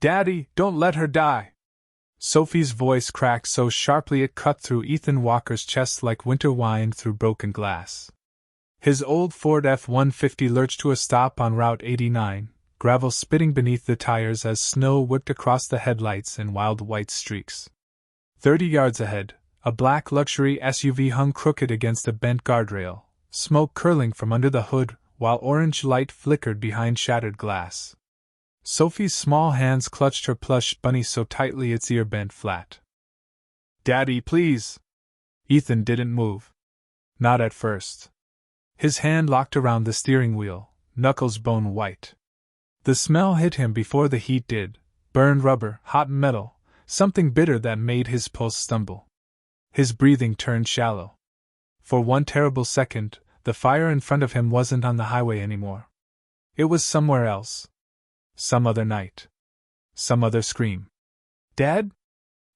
Daddy, don't let her die! Sophie's voice cracked so sharply it cut through Ethan Walker's chest like winter wine through broken glass. His old Ford F-150 lurched to a stop on Route 89, gravel spitting beneath the tires as snow whipped across the headlights in wild white streaks. 30 yards ahead, a black luxury SUV hung crooked against a bent guardrail, smoke curling from under the hood while orange light flickered behind shattered glass. Sophie's small hands clutched her plush bunny so tightly its ear bent flat. "Daddy, please!" Ethan didn't move. Not at first. His hand locked around the steering wheel, knuckles bone white. The smell hit him before the heat did, burned rubber, hot metal, something bitter that made his pulse stumble. His breathing turned shallow. For one terrible second, the fire in front of him wasn't on the highway anymore. It was somewhere else. Some other night. Some other scream. "Dad?"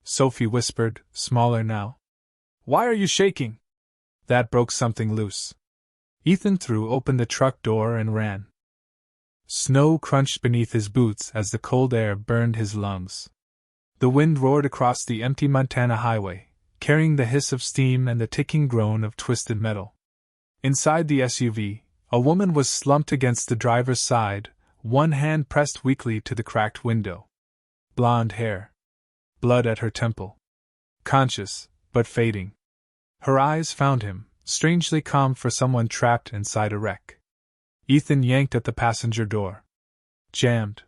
Sophie whispered, smaller now. "Why are you shaking?" That broke something loose. Ethan threw open the truck door and ran. Snow crunched beneath his boots as the cold air burned his lungs. The wind roared across the empty Montana highway, carrying the hiss of steam and the ticking groan of twisted metal. Inside the SUV, a woman was slumped against the driver's side, one hand pressed weakly to the cracked window. Blonde hair. Blood at her temple. Conscious, but fading. Her eyes found him, strangely calm for someone trapped inside a wreck. Ethan yanked at the passenger door. Jammed.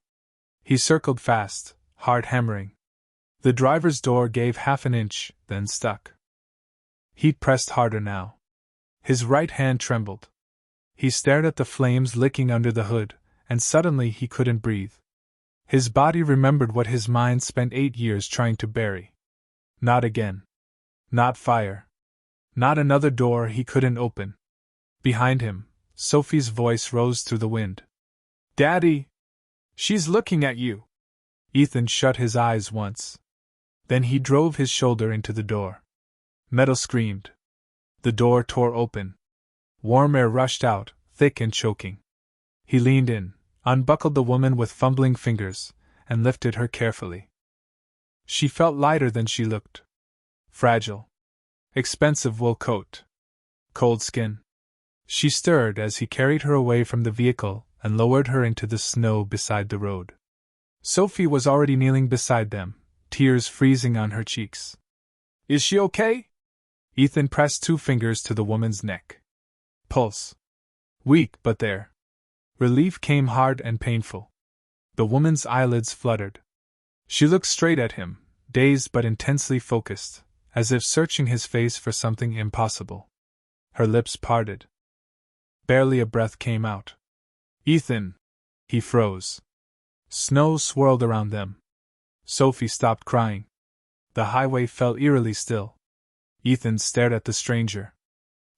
He circled fast, hard hammering. The driver's door gave half an inch, then stuck. He pressed harder now. His right hand trembled. He stared at the flames licking under the hood, and suddenly he couldn't breathe. His body remembered what his mind spent 8 years trying to bury. Not again. Not fire. Not another door he couldn't open. Behind him, Sophie's voice rose through the wind. "Daddy! She's looking at you!" Ethan shut his eyes once. Then he drove his shoulder into the door. Metal screamed. The door tore open. Warm air rushed out, thick and choking. He leaned in, unbuckled the woman with fumbling fingers, and lifted her carefully. She felt lighter than she looked. Fragile. Expensive wool coat. Cold skin. She stirred as he carried her away from the vehicle and lowered her into the snow beside the road. Sophie was already kneeling beside them, tears freezing on her cheeks. "Is she okay?" Ethan pressed 2 fingers to the woman's neck. Pulse. Weak, but there. Relief came hard and painful. The woman's eyelids fluttered. She looked straight at him, dazed but intensely focused, as if searching his face for something impossible. Her lips parted. Barely a breath came out. "Ethan!" He froze. Snow swirled around them. Sophie stopped crying. The highway felt eerily still. Ethan stared at the stranger.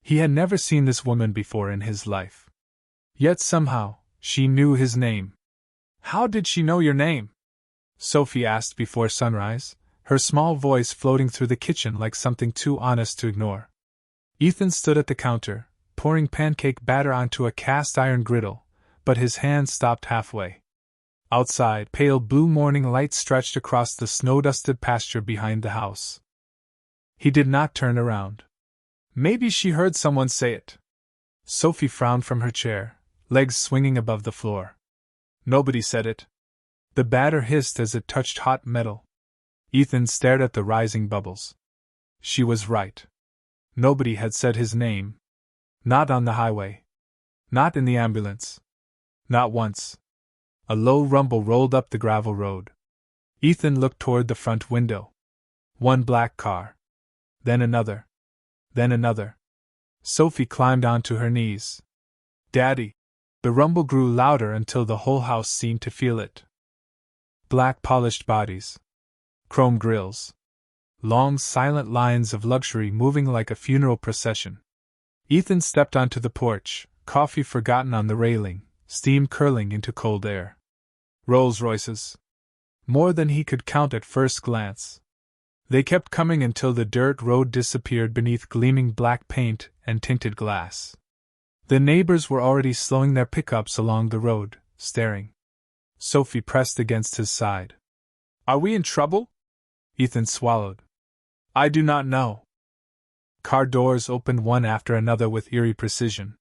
He had never seen this woman before in his life. Yet somehow, she knew his name. "How did she know your name?" Sophie asked before sunrise, her small voice floating through the kitchen like something too honest to ignore. Ethan stood at the counter, pouring pancake batter onto a cast-iron griddle, but his hand stopped halfway. Outside, pale blue morning light stretched across the snow-dusted pasture behind the house. He did not turn around. Maybe she heard someone say it. Sophie frowned from her chair, legs swinging above the floor. Nobody said it. The batter hissed as it touched hot metal. Ethan stared at the rising bubbles. She was right. Nobody had said his name. Not on the highway. Not in the ambulance. Not once. A low rumble rolled up the gravel road. Ethan looked toward the front window. One black car. Then another. Then another. Sophie climbed onto her knees. "Daddy!" The rumble grew louder until the whole house seemed to feel it. Black polished bodies. Chrome grills. Long silent lines of luxury moving like a funeral procession. Ethan stepped onto the porch, coffee forgotten on the railing, steam curling into cold air. Rolls-Royces. More than he could count at first glance. They kept coming until the dirt road disappeared beneath gleaming black paint and tinted glass. The neighbors were already slowing their pickups along the road, staring. Sophie pressed against his side. Are we in trouble? Ethan swallowed. I do not know. Car doors opened one after another with eerie precision.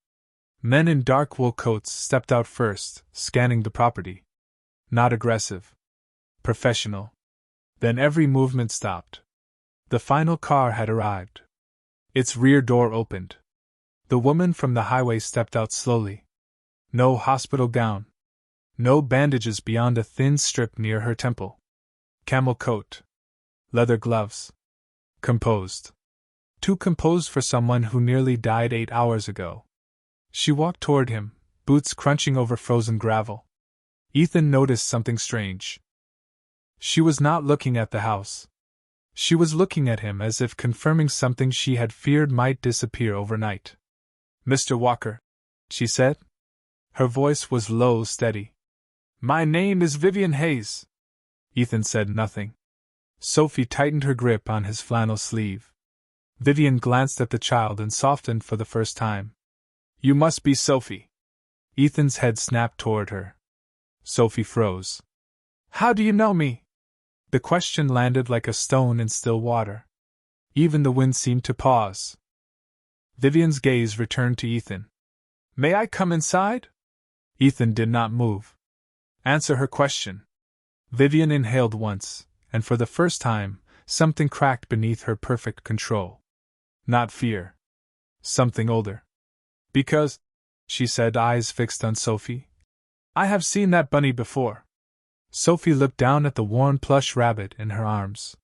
Men in dark wool coats stepped out first, scanning the property. Not aggressive. Professional. Then every movement stopped. The final car had arrived. Its rear door opened. The woman from the highway stepped out slowly. No hospital gown. No bandages beyond a thin strip near her temple. Camel coat. Leather gloves. Composed. Too composed for someone who nearly died 8 hours ago. She walked toward him, boots crunching over frozen gravel. Ethan noticed something strange. She was not looking at the house. She was looking at him as if confirming something she had feared might disappear overnight. Mr. Walker, she said. Her voice was low, steady. My name is Vivian Hayes. Ethan said nothing. Sophie tightened her grip on his flannel sleeve. Vivian glanced at the child and softened for the first time. You must be Sophie. Ethan's head snapped toward her. Sophie froze. How do you know me? The question landed like a stone in still water. Even the wind seemed to pause. Vivian's gaze returned to Ethan. May I come inside? Ethan did not move. Answer her question. Vivian inhaled once, and for the first time, something cracked beneath her perfect control. Not fear. Something older. Because, she said, eyes fixed on Sophie, I have seen that bunny before. Sophie looked down at the worn plush rabbit in her arms.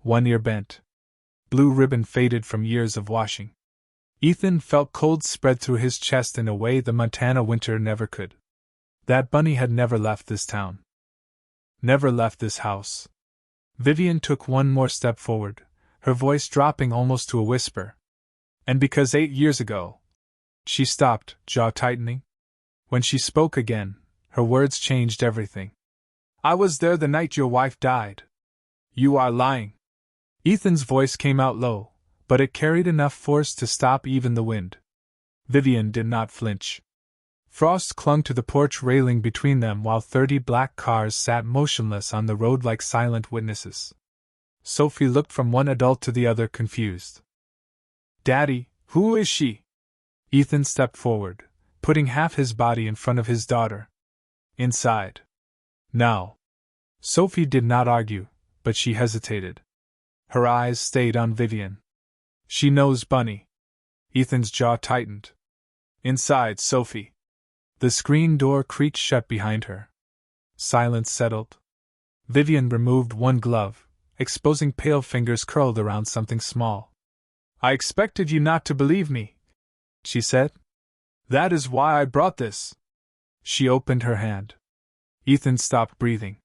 One ear bent. Blue ribbon faded from years of washing. Ethan felt cold spread through his chest in a way the Montana winter never could. That bunny had never left this town. Never left this house. Vivian took one more step forward, her voice dropping almost to a whisper. And because 8 years ago. She stopped, jaw tightening. When she spoke again, her words changed everything. I was there the night your wife died. You are lying. Ethan's voice came out low, but it carried enough force to stop even the wind. Vivian did not flinch. Frost clung to the porch railing between them while 30 black cars sat motionless on the road like silent witnesses. Sophie looked from one adult to the other, confused. Daddy, who is she? Ethan stepped forward, putting half his body in front of his daughter. Inside. Now. Sophie did not argue, but she hesitated. Her eyes stayed on Vivian. She knows Bunny. Ethan's jaw tightened. Inside, Sophie. The screen door creaked shut behind her. Silence settled. Vivian removed one glove, exposing pale fingers curled around something small. I expected you not to believe me, she said. That is why I brought this. She opened her hand. Ethan stopped breathing.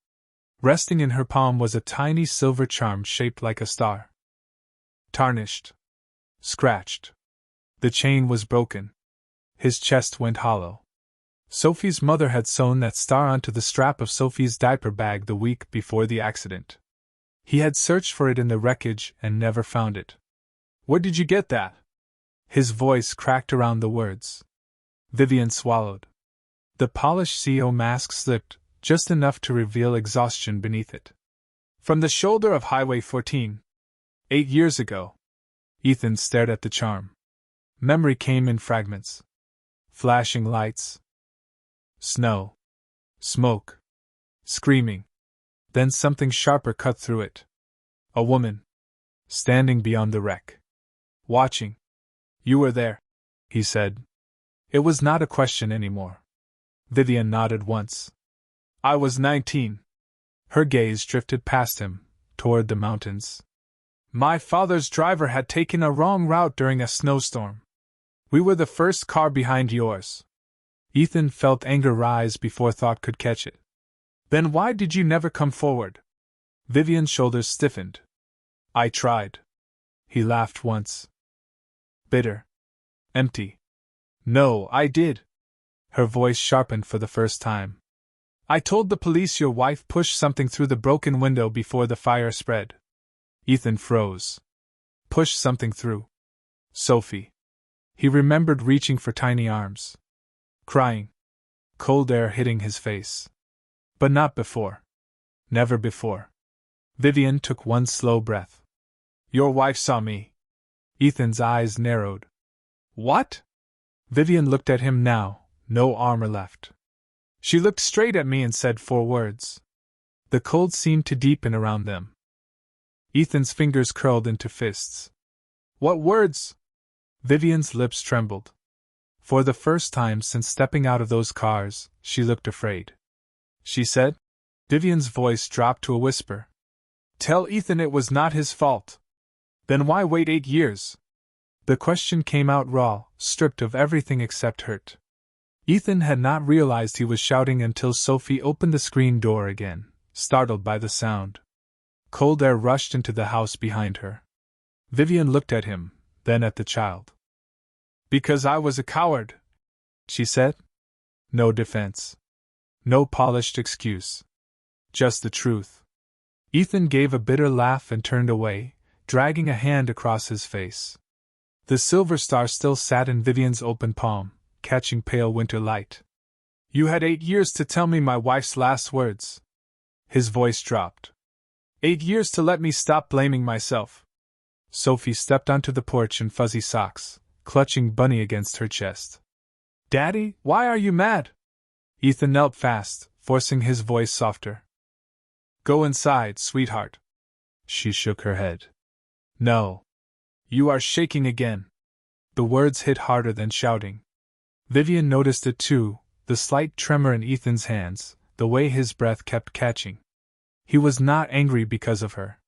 Resting in her palm was a tiny silver charm shaped like a star. Tarnished. Scratched. The chain was broken. His chest went hollow. Sophie's mother had sewn that star onto the strap of Sophie's diaper bag the week before the accident. He had searched for it in the wreckage and never found it. Where did you get that? His voice cracked around the words. Vivian swallowed. The polished CEO mask slipped, just enough to reveal exhaustion beneath it. From the shoulder of Highway 14. 8 years ago. Ethan stared at the charm. Memory came in fragments. Flashing lights. Snow. Smoke. Screaming. Then something sharper cut through it. A woman. Standing beyond the wreck. Watching. You were there, he said. It was not a question anymore. Vivian nodded once. I was 19. Her gaze drifted past him, toward the mountains. My father's driver had taken a wrong route during a snowstorm. We were the first car behind yours. Ethan felt anger rise before thought could catch it. Then why did you never come forward? Vivian's shoulders stiffened. I tried. He laughed once. Bitter. Empty. No, I did. Her voice sharpened for the first time. I told the police your wife pushed something through the broken window before the fire spread. Ethan froze. Pushed something through. Sophie. He remembered reaching for tiny arms. Crying. Cold air hitting his face. But not before. Never before. Vivian took one slow breath. Your wife saw me. Ethan's eyes narrowed. What? Vivian looked at him now, no armor left. She looked straight at me and said 4 words. The cold seemed to deepen around them. Ethan's fingers curled into fists. What words? Vivian's lips trembled. For the first time since stepping out of those cars, she looked afraid. She said. Vivian's voice dropped to a whisper. Tell Ethan it was not his fault. Then why wait 8 years? The question came out raw, stripped of everything except hurt. Ethan had not realized he was shouting until Sophie opened the screen door again, startled by the sound. Cold air rushed into the house behind her. Vivian looked at him, then at the child. Because I was a coward, she said. No defense. No polished excuse. Just the truth. Ethan gave a bitter laugh and turned away, dragging a hand across his face. The silver star still sat in Vivian's open palm, catching pale winter light. You had 8 years to tell me my wife's last words. His voice dropped. 8 years to let me stop blaming myself. Sophie stepped onto the porch in fuzzy socks, clutching Bunny against her chest. Daddy, why are you mad? Ethan knelt fast, forcing his voice softer. Go inside, sweetheart. She shook her head. No. You are shaking again. The words hit harder than shouting. Vivian noticed it too, the slight tremor in Ethan's hands, the way his breath kept catching. He was not angry because of her.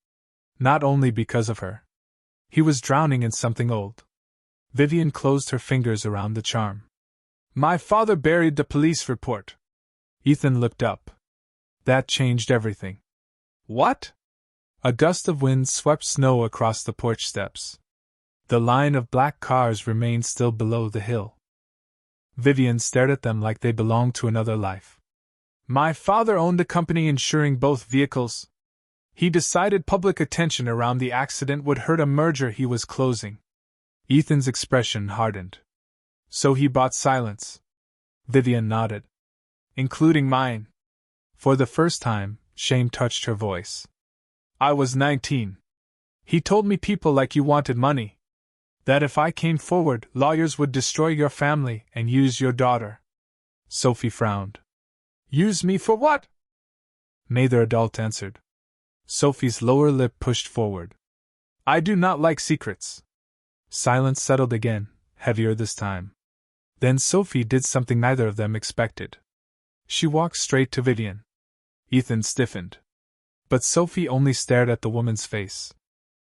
Not only because of her. He was drowning in something old. Vivian closed her fingers around the charm. My father buried the police report. Ethan looked up. That changed everything. What? A gust of wind swept snow across the porch steps. The line of black cars remained still below the hill. Vivian stared at them like they belonged to another life. My father owned a company insuring both vehicles. He decided public attention around the accident would hurt a merger he was closing. Ethan's expression hardened. So he bought silence. Vivian nodded. Including mine. For the first time, shame touched her voice. I was 19. He told me people like you wanted money. That if I came forward, lawyers would destroy your family and use your daughter. Sophie frowned. Use me for what? Neither adult answered. Sophie's lower lip pushed forward. I do not like secrets. Silence settled again, heavier this time. Then Sophie did something neither of them expected. She walked straight to Vivian. Ethan stiffened. But Sophie only stared at the woman's face.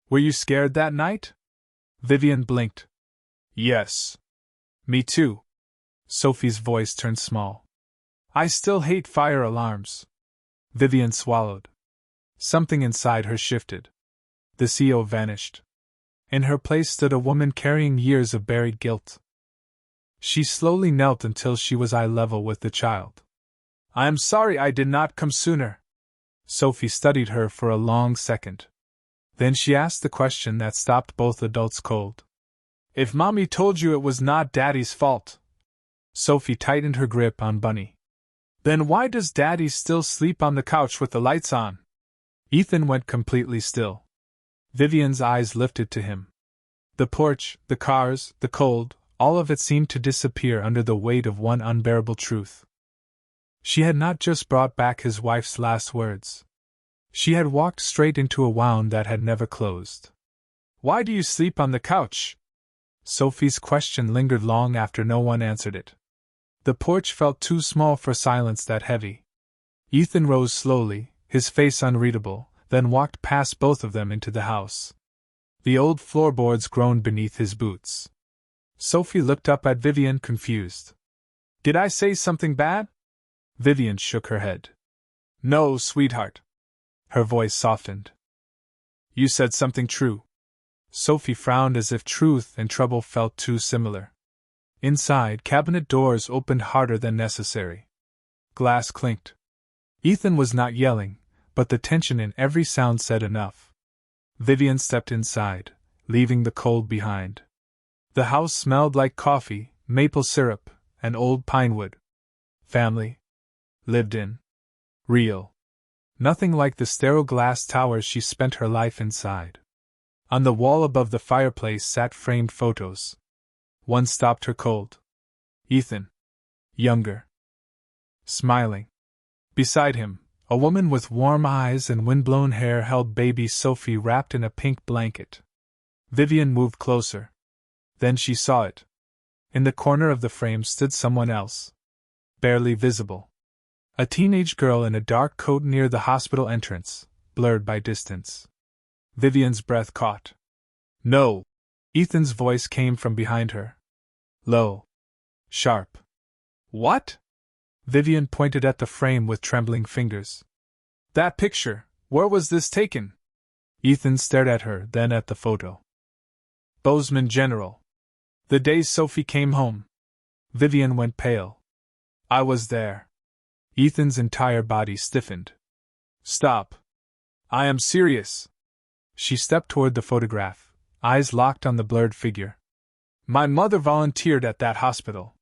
Were you scared that night? Vivian blinked. Yes. Me too. Sophie's voice turned small. I still hate fire alarms. Vivian swallowed. Something inside her shifted. The CEO vanished. In her place stood a woman carrying years of buried guilt. She slowly knelt until she was eye level with the child. I am sorry I did not come sooner. Sophie studied her for a long second. Then she asked the question that stopped both adults cold. If Mommy told you it was not Daddy's fault. Sophie tightened her grip on Bunny. Then why does Daddy still sleep on the couch with the lights on? Ethan went completely still. Vivian's eyes lifted to him. The porch, the cars, the cold, all of it seemed to disappear under the weight of one unbearable truth. She had not just brought back his wife's last words. She had walked straight into a wound that had never closed. Why do you sleep on the couch? Sophie's question lingered long after no one answered it. The porch felt too small for silence that heavy. Ethan rose slowly, his face unreadable, then walked past both of them into the house. The old floorboards groaned beneath his boots. Sophie looked up at Vivian confused. Did I say something bad? Vivian shook her head. No, sweetheart. Her voice softened. You said something true. Sophie frowned as if truth and trouble felt too similar. Inside, cabinet doors opened harder than necessary. Glass clinked. Ethan was not yelling, but the tension in every sound said enough. Vivian stepped inside, leaving the cold behind. The house smelled like coffee, maple syrup, and old pine wood. Family. Lived in. Real. Nothing like the sterile glass towers she spent her life inside. On the wall above the fireplace sat framed photos. One stopped her cold. Ethan. Younger. Smiling. Beside him, a woman with warm eyes and windblown hair held baby Sophie wrapped in a pink blanket. Vivian moved closer. Then she saw it. In the corner of the frame stood someone else. Barely visible. A teenage girl in a dark coat near the hospital entrance, blurred by distance. Vivian's breath caught. No! Ethan's voice came from behind her. Low. Sharp. What? Vivian pointed at the frame with trembling fingers. That picture, where was this taken? Ethan stared at her, then at the photo. Bozeman General. The day Sophie came home. Vivian went pale. I was there. Ethan's entire body stiffened. Stop. I am serious. She stepped toward the photograph, eyes locked on the blurred figure. My mother volunteered at that hospital.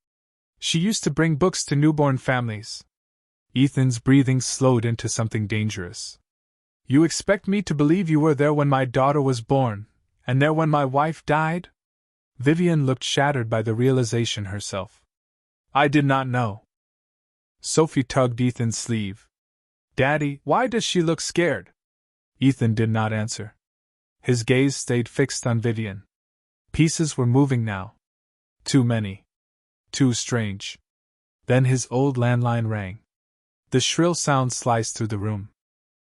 She used to bring books to newborn families. Ethan's breathing slowed into something dangerous. You expect me to believe you were there when my daughter was born, and there when my wife died? Vivian looked shattered by the realization herself. I did not know. Sophie tugged Ethan's sleeve. Daddy, why does she look scared? Ethan did not answer. His gaze stayed fixed on Vivian. Pieces were moving now. Too many. Too strange. Then his old landline rang. The shrill sound sliced through the room.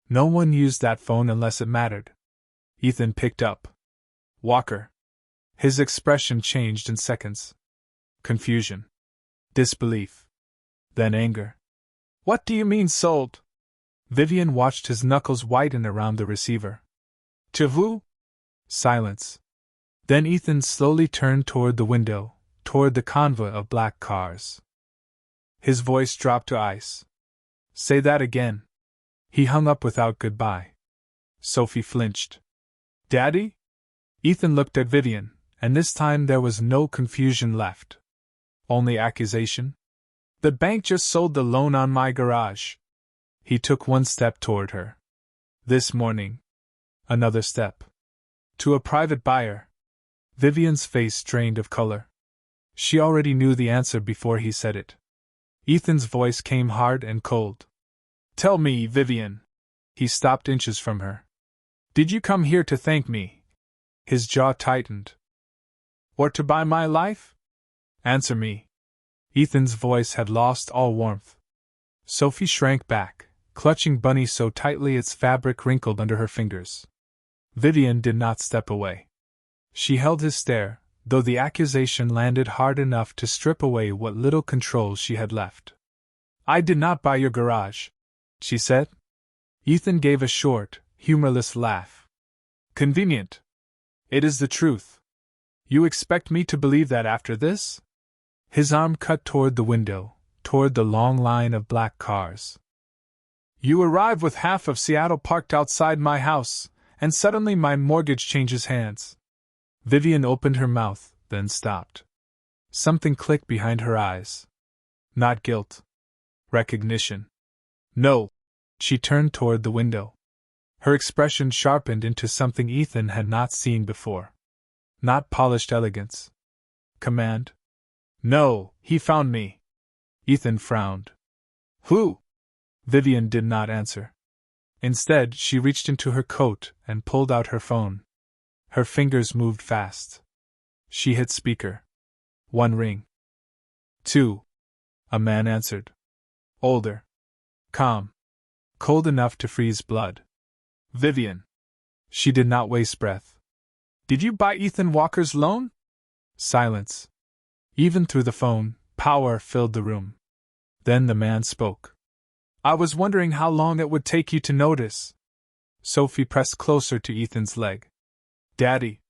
No one used that phone unless it mattered. Ethan picked up. Walker. His expression changed in seconds. Confusion. Disbelief. Then anger. What do you mean sold? Vivian watched his knuckles whiten around the receiver. To who? Silence. Then Ethan slowly turned toward the window, toward the convoy of black cars. His voice dropped to ice. Say that again. He hung up without goodbye. Sophie flinched. Daddy? Ethan looked at Vivian, and this time there was no confusion left. Only accusation. The bank just sold the loan on my garage. He took one step toward her. This morning. Another step. To a private buyer. Vivian's face drained of color. She already knew the answer before he said it. Ethan's voice came hard and cold. Tell me, Vivian. He stopped inches from her. Did you come here to thank me? His jaw tightened. Or to buy my life? Answer me. Ethan's voice had lost all warmth. Sophie shrank back, clutching Bunny so tightly its fabric wrinkled under her fingers. Vivian did not step away. She held his stare, though the accusation landed hard enough to strip away what little control she had left. I did not buy your garage, she said. Ethan gave a short, humorless laugh. Convenient. It is the truth. You expect me to believe that after this? His arm cut toward the window, toward the long line of black cars. You arrive with half of Seattle parked outside my house, and suddenly my mortgage changes hands. Vivian opened her mouth, then stopped. Something clicked behind her eyes. Not guilt. Recognition. No. She turned toward the window. Her expression sharpened into something Ethan had not seen before. Not polished elegance. Command. No, he found me. Ethan frowned. Who? Vivian did not answer. Instead, she reached into her coat and pulled out her phone. Her fingers moved fast. She hit speaker. 1 ring. 2. A man answered. Older. Calm. Cold enough to freeze blood. Vivian. She did not waste breath. Did you buy Ethan Walker's loan? Silence. Even through the phone, power filled the room. Then the man spoke. I was wondering how long it would take you to notice. Sophie pressed closer to Ethan's leg. Daddy.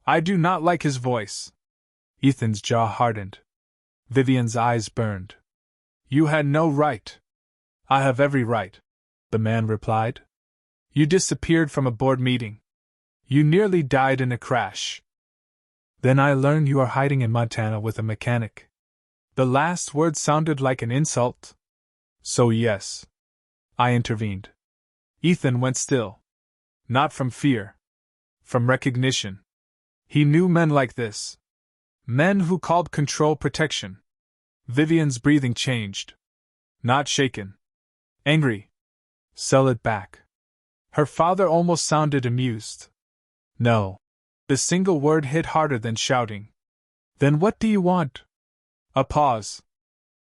I do not like his voice. Ethan's jaw hardened. Vivian's eyes burned. You had no right. I have every right, the man replied. You disappeared from a board meeting. You nearly died in a crash. Then I learned you are hiding in Montana with a mechanic. The last word sounded like an insult. So yes. I intervened. Ethan went still. Not from fear. From recognition. He knew men like this. Men who called control protection. Vivian's breathing changed. Not shaken. Angry. Sell it back. Her father almost sounded amused. No. The single word hit harder than shouting. Then what do you want? A pause.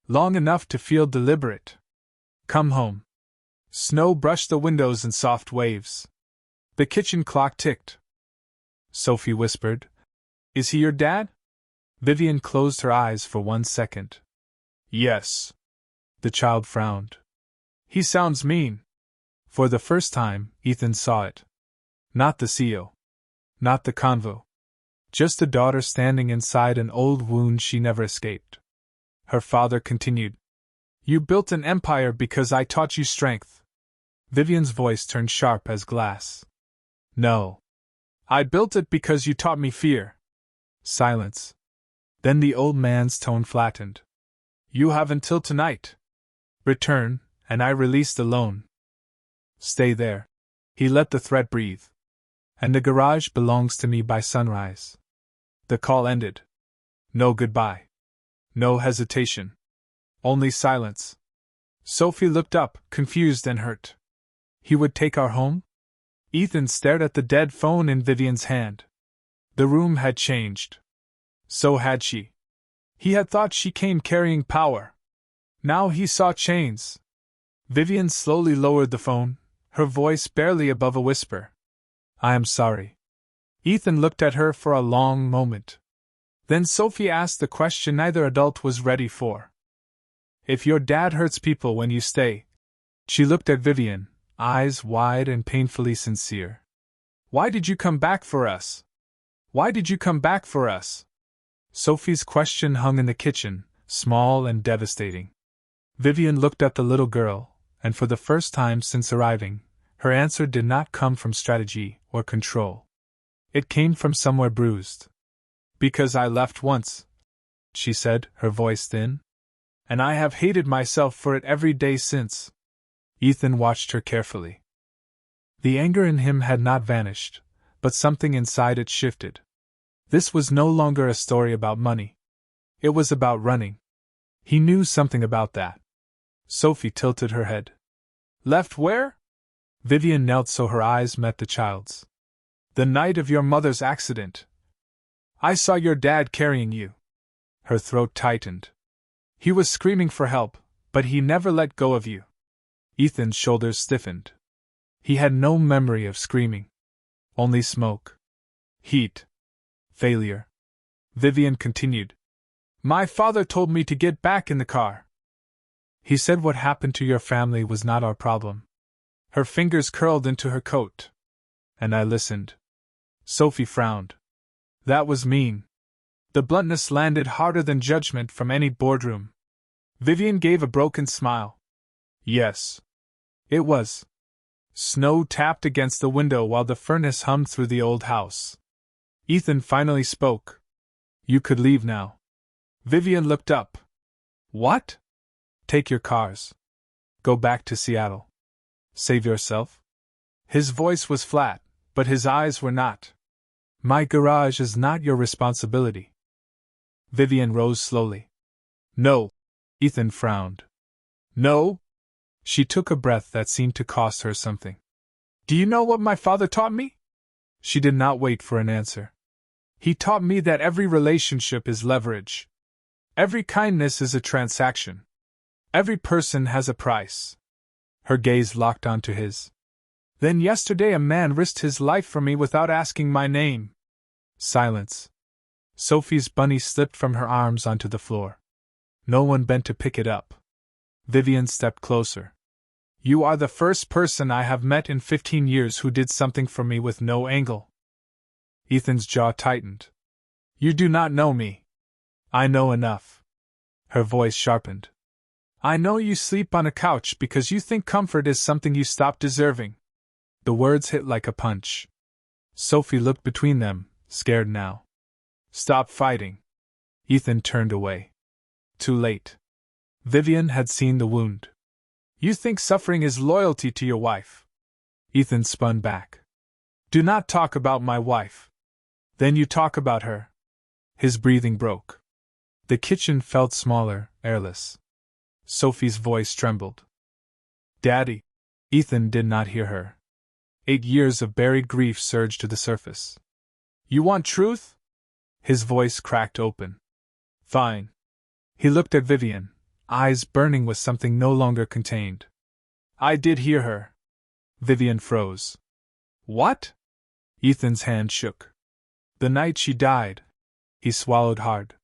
Long enough to feel deliberate. Come home. Snow brushed the windows in soft waves. The kitchen clock ticked. Sophie whispered, "Is he your dad?" Vivian closed her eyes for 1 second. Yes. The child frowned. He sounds mean. For the first time, Ethan saw it. Not the CEO. Not the convo. Just a daughter standing inside an old wound she never escaped. Her father continued. You built an empire because I taught you strength. Vivian's voice turned sharp as glass. No. I built it because you taught me fear. Silence. Then the old man's tone flattened. You have until tonight. Return, and I release the loan. Stay there. He let the threat breathe. And the garage belongs to me by sunrise. The call ended. No goodbye. No hesitation. Only silence. Sophie looked up, confused and hurt. He would take our home? Ethan stared at the dead phone in Vivian's hand. The room had changed. So had she. He had thought she came carrying power. Now he saw chains. Vivian slowly lowered the phone, her voice barely above a whisper. I am sorry. Ethan looked at her for a long moment. Then Sophie asked the question neither adult was ready for. If your dad hurts people when you stay. She looked at Vivian, eyes wide and painfully sincere. Why did you come back for us? Why did you come back for us? Sophie's question hung in the kitchen, small and devastating. Vivian looked at the little girl, and for the first time since arriving, her answer did not come from strategy or control. It came from somewhere bruised. Because I left once, she said, her voice thin. And I have hated myself for it every day since. Ethan watched her carefully. The anger in him had not vanished, but something inside it shifted. This was no longer a story about money. It was about running. He knew something about that. Sophie tilted her head. Left where? Vivian knelt so her eyes met the child's. The night of your mother's accident. I saw your dad carrying you. Her throat tightened. He was screaming for help, but he never let go of you. Ethan's shoulders stiffened. He had no memory of screaming. Only smoke. Heat. Failure. Vivian continued. My father told me to get back in the car. He said what happened to your family was not our problem. Her fingers curled into her coat. And I listened. Sophie frowned. That was mean. The bluntness landed harder than judgment from any boardroom. Vivian gave a broken smile. Yes. It was. Snow tapped against the window while the furnace hummed through the old house. Ethan finally spoke. You could leave now. Vivian looked up. What? Take your cars. Go back to Seattle. Save yourself? His voice was flat, but his eyes were not. My garage is not your responsibility. Vivian rose slowly. No. Ethan frowned. No? She took a breath that seemed to cost her something. Do you know what my father taught me? She did not wait for an answer. He taught me that every relationship is leverage. Every kindness is a transaction. Every person has a price. Her gaze locked onto his. Then yesterday a man risked his life for me without asking my name. Silence. Sophie's bunny slipped from her arms onto the floor. No one bent to pick it up. Vivian stepped closer. You are the first person I have met in 15 years who did something for me with no angle. Ethan's jaw tightened. You do not know me. I know enough. Her voice sharpened. I know you sleep on a couch because you think comfort is something you stop deserving. The words hit like a punch. Sophie looked between them, scared now. Stop fighting. Ethan turned away. Too late. Vivian had seen the wound. You think suffering is loyalty to your wife. Ethan spun back. Do not talk about my wife. Then you talk about her. His breathing broke. The kitchen felt smaller, airless. Sophie's voice trembled. Daddy. Ethan did not hear her. 8 years of buried grief surged to the surface. You want truth? His voice cracked open. Fine. He looked at Vivian, eyes burning with something no longer contained. I did hear her. Vivian froze. What? Ethan's hand shook. The night she died. He swallowed hard.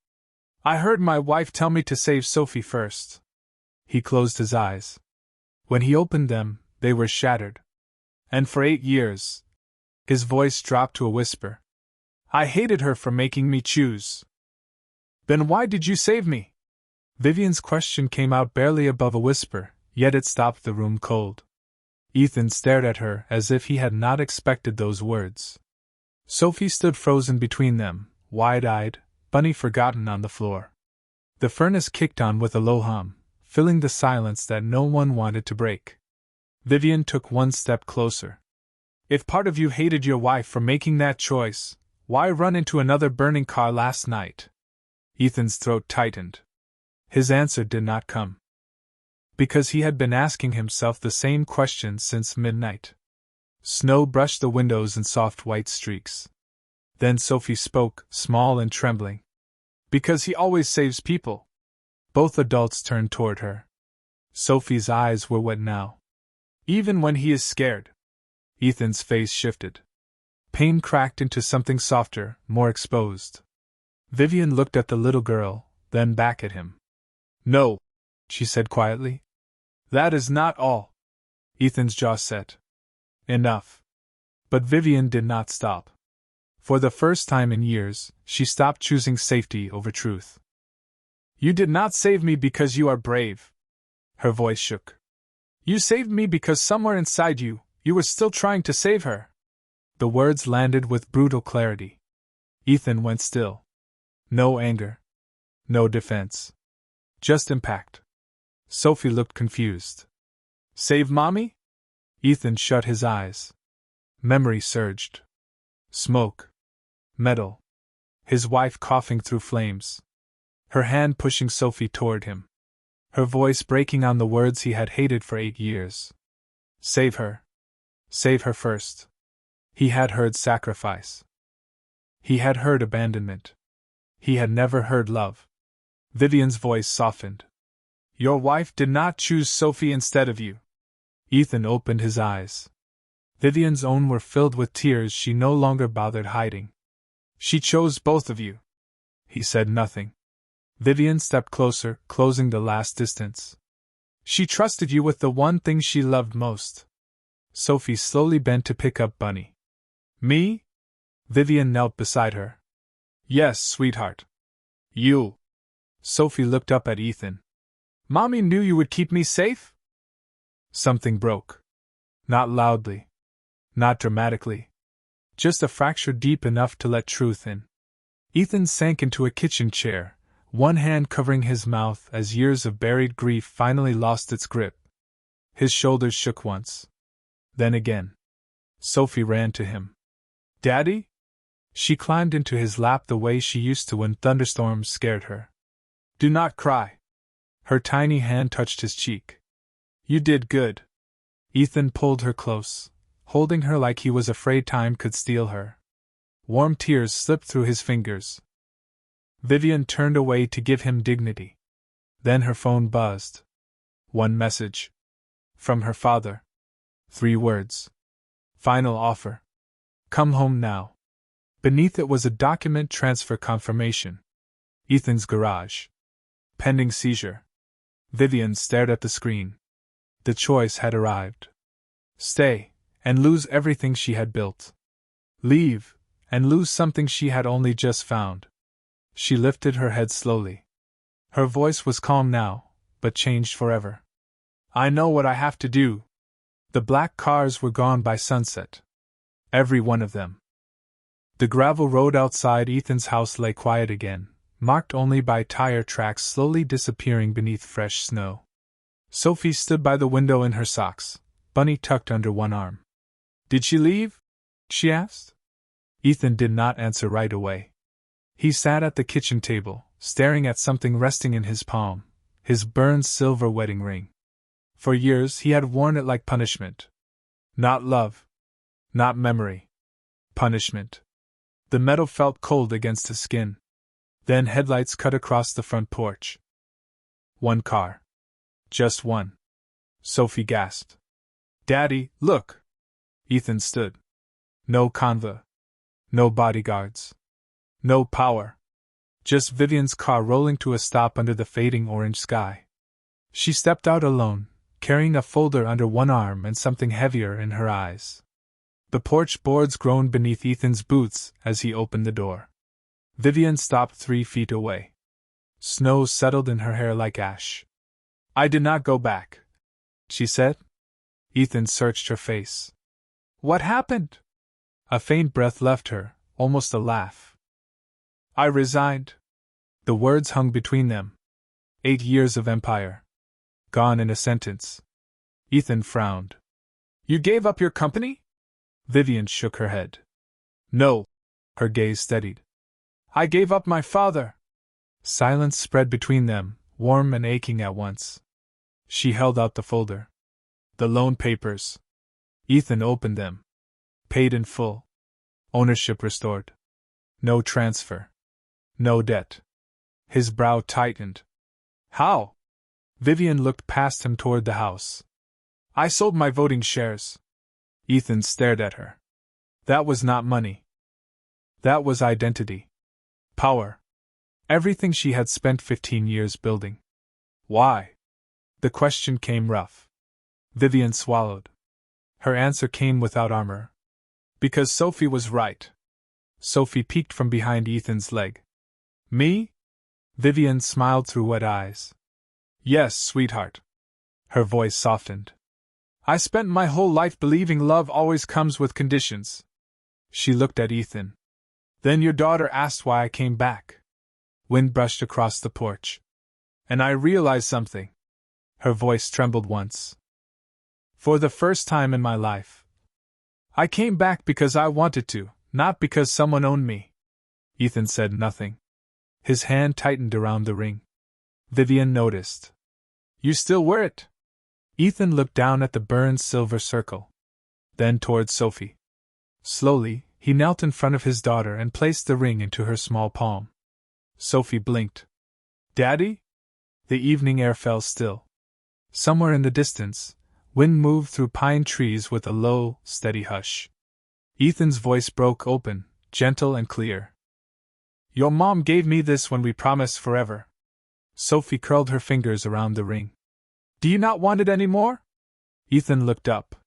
I heard my wife tell me to save Sophie first. He closed his eyes. When he opened them, they were shattered. And for 8 years. His voice dropped to a whisper. I hated her for making me choose. Then why did you save me? Vivian's question came out barely above a whisper, yet it stopped the room cold. Ethan stared at her as if he had not expected those words. Sophie stood frozen between them, wide-eyed, Bunny forgotten on the floor. The furnace kicked on with a low hum, filling the silence that no one wanted to break. Vivian took one step closer. If part of you hated your wife for making that choice, why run into another burning car last night? Ethan's throat tightened. His answer did not come. Because he had been asking himself the same question since midnight. Snow brushed the windows in soft white streaks. Then Sophie spoke, small and trembling. Because he always saves people. Both adults turned toward her. Sophie's eyes were wet now. Even when he is scared. Ethan's face shifted. Pain cracked into something softer, more exposed. Vivian looked at the little girl, then back at him. No, she said quietly. That is not all. Ethan's jaw set. Enough. But Vivian did not stop. For the first time in years, she stopped choosing safety over truth. You did not save me because you are brave. Her voice shook. You saved me because somewhere inside you, you were still trying to save her. The words landed with brutal clarity. Ethan went still. No anger. No defense. Just impact. Sophie looked confused. Save Mommy? Ethan shut his eyes. Memory surged. Smoke. Metal. His wife coughing through flames. Her hand pushing Sophie toward him. Her voice breaking on the words he had hated for 8 years. Save her. Save her first. He had heard sacrifice. He had heard abandonment. He had never heard love. Vivian's voice softened. Your wife did not choose Sophie instead of you. Ethan opened his eyes. Vivian's own were filled with tears she no longer bothered hiding. She chose both of you. He said nothing. Vivian stepped closer, closing the last distance. She trusted you with the one thing she loved most. Sophie slowly bent to pick up Bunny. Me? Vivian knelt beside her. Yes, sweetheart. You. Sophie looked up at Ethan. Mommy knew you would keep me safe? Something broke. Not loudly. Not dramatically. Just a fracture deep enough to let truth in. Ethan sank into a kitchen chair, one hand covering his mouth as years of buried grief finally lost its grip. His shoulders shook once. Then again. Sophie ran to him. Daddy? She climbed into his lap the way she used to when thunderstorms scared her. Do not cry. Her tiny hand touched his cheek. You did good. Ethan pulled her close, holding her like he was afraid time could steal her. Warm tears slipped through his fingers. Vivian turned away to give him dignity. Then her phone buzzed. One message. From her father. 3 words. Final offer. Come home now. Beneath it was a document transfer confirmation. Ethan's garage. Pending seizure. Vivian stared at the screen. The choice had arrived. Stay, and lose everything she had built. Leave, and lose something she had only just found. She lifted her head slowly. Her voice was calm now, but changed forever. I know what I have to do. The black cars were gone by sunset. Every one of them. The gravel road outside Ethan's house lay quiet again, marked only by tire tracks slowly disappearing beneath fresh snow. Sophie stood by the window in her socks, Bunny tucked under one arm. Did she leave? She asked. Ethan did not answer right away. He sat at the kitchen table, staring at something resting in his palm, his burned silver wedding ring. For years he had worn it like punishment. Not love. Not memory. Punishment. The metal felt cold against his skin. Then headlights cut across the front porch. One car. Just one. Sophie gasped. Daddy, look! Ethan stood. No convoy. No bodyguards. No power. Just Vivian's car rolling to a stop under the fading orange sky. She stepped out alone, carrying a folder under one arm and something heavier in her eyes. The porch boards groaned beneath Ethan's boots as he opened the door. Vivian stopped 3 feet away. Snow settled in her hair like ash. I did not go back, she said. Ethan searched her face. What happened? A faint breath left her, almost a laugh. I resigned. The words hung between them. 8 years of empire. Gone in a sentence. Ethan frowned. You gave up your company? Vivian shook her head. No. Her gaze steadied. I gave up my father. Silence spread between them, warm and aching at once. She held out the folder. The loan papers. Ethan opened them. Paid in full. Ownership restored. No transfer. No debt. His brow tightened. How? Vivian looked past him toward the house. I sold my voting shares. Ethan stared at her. That was not money. That was identity. Power. Everything she had spent 15 years building. Why? The question came rough. Vivian swallowed. Her answer came without armor. Because Sophie was right. Sophie peeked from behind Ethan's leg. Me? Vivian smiled through wet eyes. Yes, sweetheart. Her voice softened. I spent my whole life believing love always comes with conditions. She looked at Ethan. Then your daughter asked why I came back. Wind brushed across the porch. And I realized something. Her voice trembled once. For the first time in my life. I came back because I wanted to, not because someone owned me. Ethan said nothing. His hand tightened around the ring. Vivian noticed. You still wear it? Ethan looked down at the burned silver circle. Then toward Sophie. Slowly, he knelt in front of his daughter and placed the ring into her small palm. Sophie blinked. Daddy? The evening air fell still. Somewhere in the distance, wind moved through pine trees with a low, steady hush. Ethan's voice broke open, gentle and clear. Your mom gave me this when we promised forever. Sophie curled her fingers around the ring. Do you not want it any more? Ethan looked up.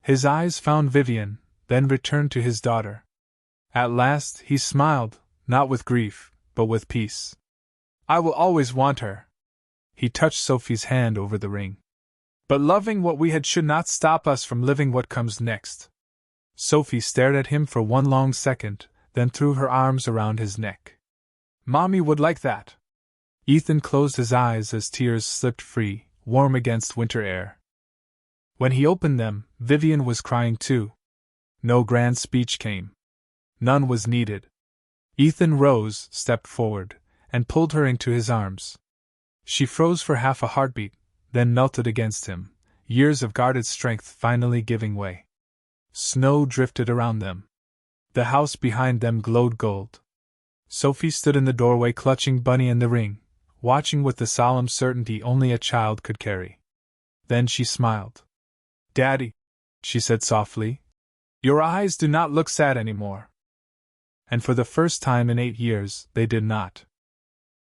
His eyes found Vivian, then returned to his daughter. At last, he smiled, not with grief, but with peace. I will always want her. He touched Sophie's hand over the ring. But loving what we had should not stop us from living what comes next. Sophie stared at him for one long second, then threw her arms around his neck. Mommy would like that. Ethan closed his eyes as tears slipped free, warm against winter air. When he opened them, Vivian was crying too. No grand speech came. None was needed. Ethan rose, stepped forward, and pulled her into his arms. She froze for half a heartbeat, then melted against him, years of guarded strength finally giving way. Snow drifted around them. The house behind them glowed gold. Sophie stood in the doorway clutching Bunny and the ring, watching with the solemn certainty only a child could carry. Then she smiled. Daddy, she said softly, your eyes do not look sad anymore. And for the first time in 8 years, they did not.